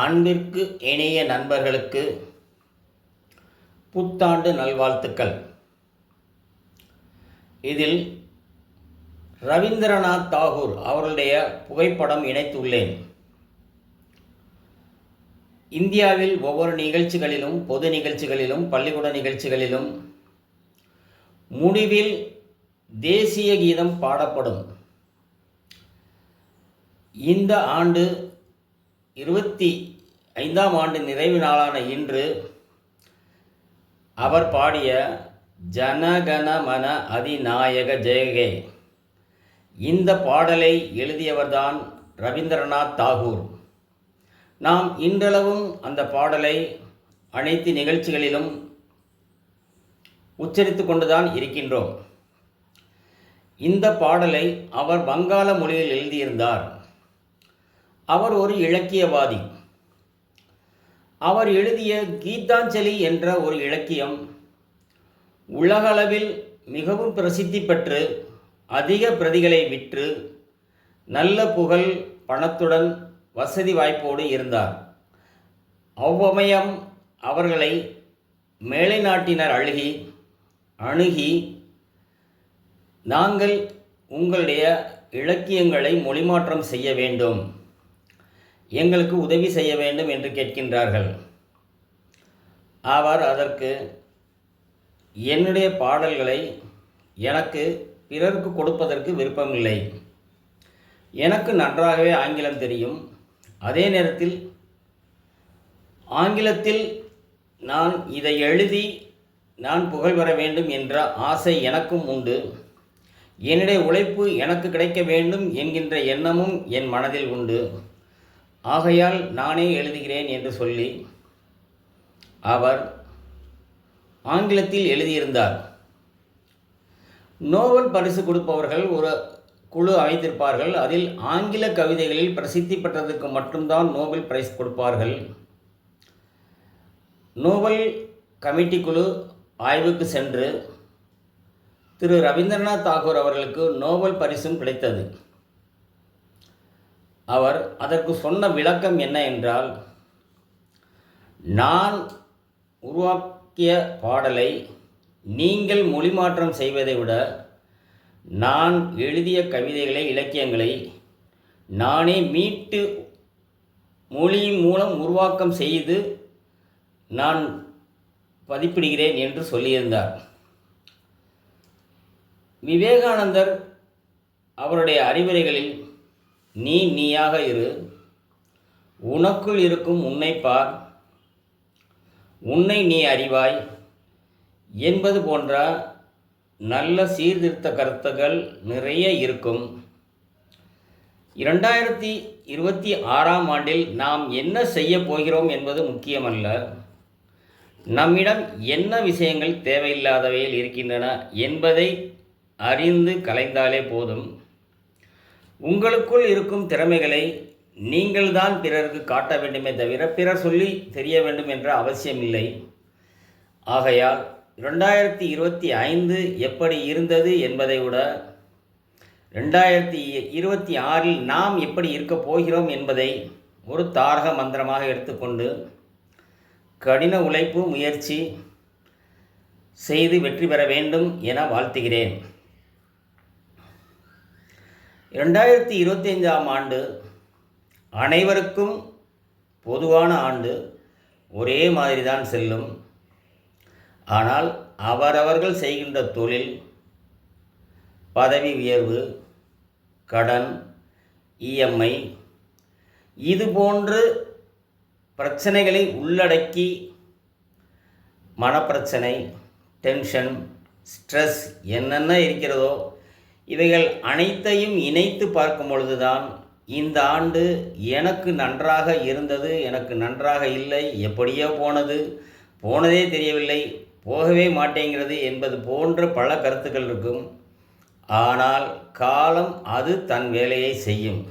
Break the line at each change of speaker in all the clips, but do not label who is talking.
அன்பிற்கு இணைய நண்பர்களுக்கு புத்தாண்டு நல்வாழ்த்துக்கள். இதில் ரவீந்திரநாத் தாகூர் அவர்களுடைய புகைப்படம் இணைத்துள்ளேன். இந்தியாவில் ஒவ்வொரு நிகழ்ச்சிகளிலும், பொது நிகழ்ச்சிகளிலும், பள்ளிக்கூட நிகழ்ச்சிகளிலும் முடிவில் தேசிய கீதம் பாடப்படும். இந்த ஆண்டு 25ஆம் ஆண்டு நிறைவு நாளான இன்று அவர் பாடிய ஜனகணமன அதிநாயக ஜெயகே இந்த பாடலை எழுதியவர்தான் ரவீந்திரநாத் தாகூர். நாம் இன்றளவும் அந்த பாடலை அனைத்து நிகழ்ச்சிகளிலும் உச்சரித்து கொண்டுதான் இருக்கின்றோம். இந்த பாடலை அவர் வங்காள மொழியில் எழுதியிருந்தார். அவர் ஒரு இலக்கியவாதி. அவர் எழுதிய கீதாஞ்சலி என்ற ஒரு இலக்கியம் உலகளவில் மிகவும் பிரசித்தி பெற்று அதிக பிரதிகளை விற்று நல்ல புகழ், பணத்துடன் வசதி வாய்ப்போடு இருந்தார். அவ்வமயம் அவர்களை மேலை நாட்டினர் அணுகி நாங்கள் உங்களுடைய இலக்கியங்களை மொழிமாற்றம் செய்ய வேண்டும், எங்களுக்கு உதவி செய்ய வேண்டும் என்று கேட்கின்றார்கள். அவர் அதற்கு என்னுடைய பாடல்களை எனக்கு பிறருக்கு கொடுப்பதற்கு விருப்பமில்லை, எனக்கு நன்றாகவே ஆங்கிலம் தெரியும், அதே நேரத்தில் ஆங்கிலத்தில் நான் இதை எழுதி நான் புகழ் பெற வேண்டும் என்ற ஆசை எனக்கும் உண்டு, என்னுடைய உழைப்பு எனக்கு கிடைக்க வேண்டும் என்கின்ற எண்ணமும் என் மனதில் உண்டு, ஆகையால் நானே எழுதுகிறேன் என்று சொல்லி அவர் ஆங்கிலத்தில் எழுதியிருந்தார். நோபல் பரிசு கொடுப்பவர்கள் ஒரு குழு அமைத்திருப்பார்கள். அதில் ஆங்கில கவிதைகளில் பிரசித்தி பெற்றதற்கு மட்டும்தான் நோபல் பிரைஸ் கொடுப்பார்கள். நோபல் கமிட்டி குழு ஆய்வுக்கு சென்று திரு ரவீந்திரநாத் தாகூர் அவர்களுக்கு நோபல் பரிசும் கிடைத்தது. அவர் அதற்கு சொன்ன விளக்கம் என்ன என்றால், நான் உருவாக்கிய பாடலை நீங்கள் மொழிமாற்றம் செய்வதை விட நான் எழுதிய கவிதைகளை, இலக்கியங்களை நானே மீட்டு மொழியின் மூலம் உருவாக்கம் செய்து நான் பதிப்பிடுகிறேன் என்று சொல்லியிருந்தார். விவேகானந்தர் அவருடைய அறிவுரைகளில் நீயாக இரு, உனக்குள் இருக்கும் உன்னை பார், உன்னை நீ அறிவாய் என்பது போன்ற நல்ல சீர்திருத்த கருத்துக்கள் நிறைய இருக்கும். 2026ஆம் ஆண்டில் நாம் என்ன செய்ய போகிறோம் என்பது முக்கியமல்ல, நம்மிடம் என்ன விஷயங்கள் தேவையில்லாதவையில் இருக்கின்றன என்பதை அறிந்து கலைந்தாலே போதும். உங்களுக்குள் இருக்கும் திறமைகளை நீங்கள்தான் பிறருக்கு காட்ட வேண்டுமே தவிர பிறர் சொல்லி தெரிய வேண்டும் என்ற அவசியமில்லை. ஆகையால் 2025 எப்படி இருந்தது என்பதை விட 2026இல் நாம் எப்படி இருக்கப் போகிறோம் என்பதை ஒரு தாரக மந்திரமாக எடுத்துக்கொண்டு கடின உழைப்பு, முயற்சி செய்து வெற்றி பெற வேண்டும் என வாழ்த்துகிறேன். 2025ஆம் ஆண்டு அனைவருக்கும் பொதுவான ஆண்டு, ஒரே மாதிரி தான் செல்லும். ஆனால் அவரவர்கள் செய்கின்ற தொழில், பதவி உயர்வு, கடன், இஎம்ஐ இது போன்று பிரச்சனைகளை உள்ளடக்கி மனப்பிரச்சனை, டென்ஷன், ஸ்ட்ரெஸ் என்னென்ன இருக்கிறதோ இவைகள் அனைத்தையும் இணைத்து பார்க்கும் பொழுதுதான் இந்த ஆண்டு எனக்கு நன்றாக இருந்தது, எனக்கு நன்றாக இல்லை, எப்படியோ போனதே தெரியவில்லை, போகவே மாட்டேங்கிறது என்பது போன்ற பல கருத்துக்கள் இருக்கும். ஆனால் காலம் அது தன் வேலையை செய்யும்.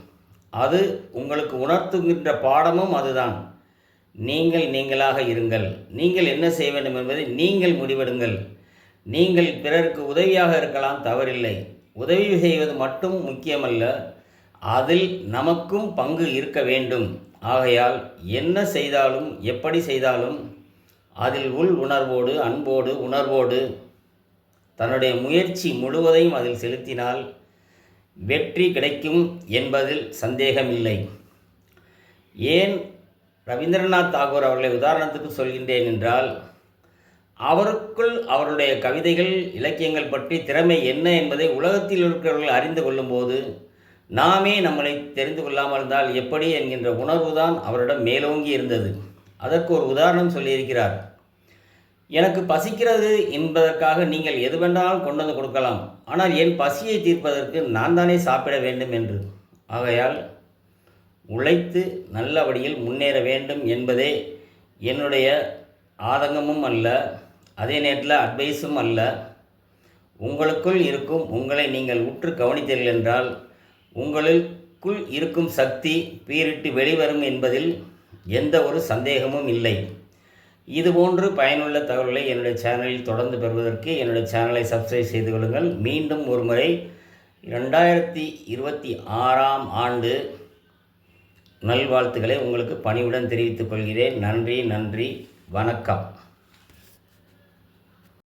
அது உங்களுக்கு உணர்த்துகின்ற பாடமும் அதுதான். நீங்களாக இருங்கள், நீங்கள் என்ன செய்ய வேண்டும் என்பதை நீங்கள் முடிவெடுங்கள். நீங்கள் பிறருக்கு உதவியாக இருக்கலாம், தவறில்லை. உதவி செய்வது மட்டும் முக்கியமல்ல, அதில் நமக்கும் பங்கு இருக்க வேண்டும். ஆகையால் என்ன செய்தாலும் எப்படி செய்தாலும் அதில் உள் உணர்வோடு அன்போடு உணர்வோடு தன்னுடைய முயற்சி முழுவதையும் அதில் செலுத்தினால் வெற்றி கிடைக்கும் என்பதில் சந்தேகமில்லை. ஏன் ரவீந்திரநாத் தாகூர் அவர்களை உதாரணத்துக்கு சொல்கின்றேன் என்றால், அவருக்குள் அவருடைய கவிதைகள் இலக்கியங்கள் பற்றி திறமை என்ன என்பதை உலகத்தில் இருக்கிறவர்கள் அறிந்து கொள்ளும்போது நாமே நம்மளை தெரிந்து கொள்ளாமல் இருந்தால் எப்படி என்கின்ற உணர்வு தான் அவரிடம் மேலோங்கி இருந்தது. அதற்கு ஒரு உதாரணம் சொல்லியிருக்கிறார். எனக்கு பசிக்கிறது என்பதற்காக நீங்கள் எது வேண்டாலும் கொண்டு வந்து கொடுக்கலாம், ஆனால் என் பசியை தீர்ப்பதற்கு நான் தானே சாப்பிட வேண்டும் என்று. ஆகையால் உழைத்து நல்ல வழியில் முன்னேற வேண்டும் என்பதே என்னுடைய ஆதங்கமும் அல்ல, அதே நேரத்தில் அட்வைஸும் அல்ல. உங்களுக்குள் இருக்கும் உங்களை நீங்கள் உற்று கவனித்தீர்கள் என்றால் உங்களுக்குள் இருக்கும் சக்தி பீரிட்டு வெளிவரும் என்பதில் எந்த ஒரு சந்தேகமும் இல்லை. இதுபோன்று பயனுள்ள தகவல்களை என்னுடைய சேனலில் தொடர்ந்து பெறுவதற்கு என்னுடைய சேனலை சப்ஸ்கிரைப் செய்து கொள்ளுங்கள். மீண்டும் ஒரு முறை 2026ஆம் ஆண்டு நல்வாழ்த்துக்களை உங்களுக்கு பணிவுடன் தெரிவித்துக் கொள்கிறேன். நன்றி, வணக்கம்.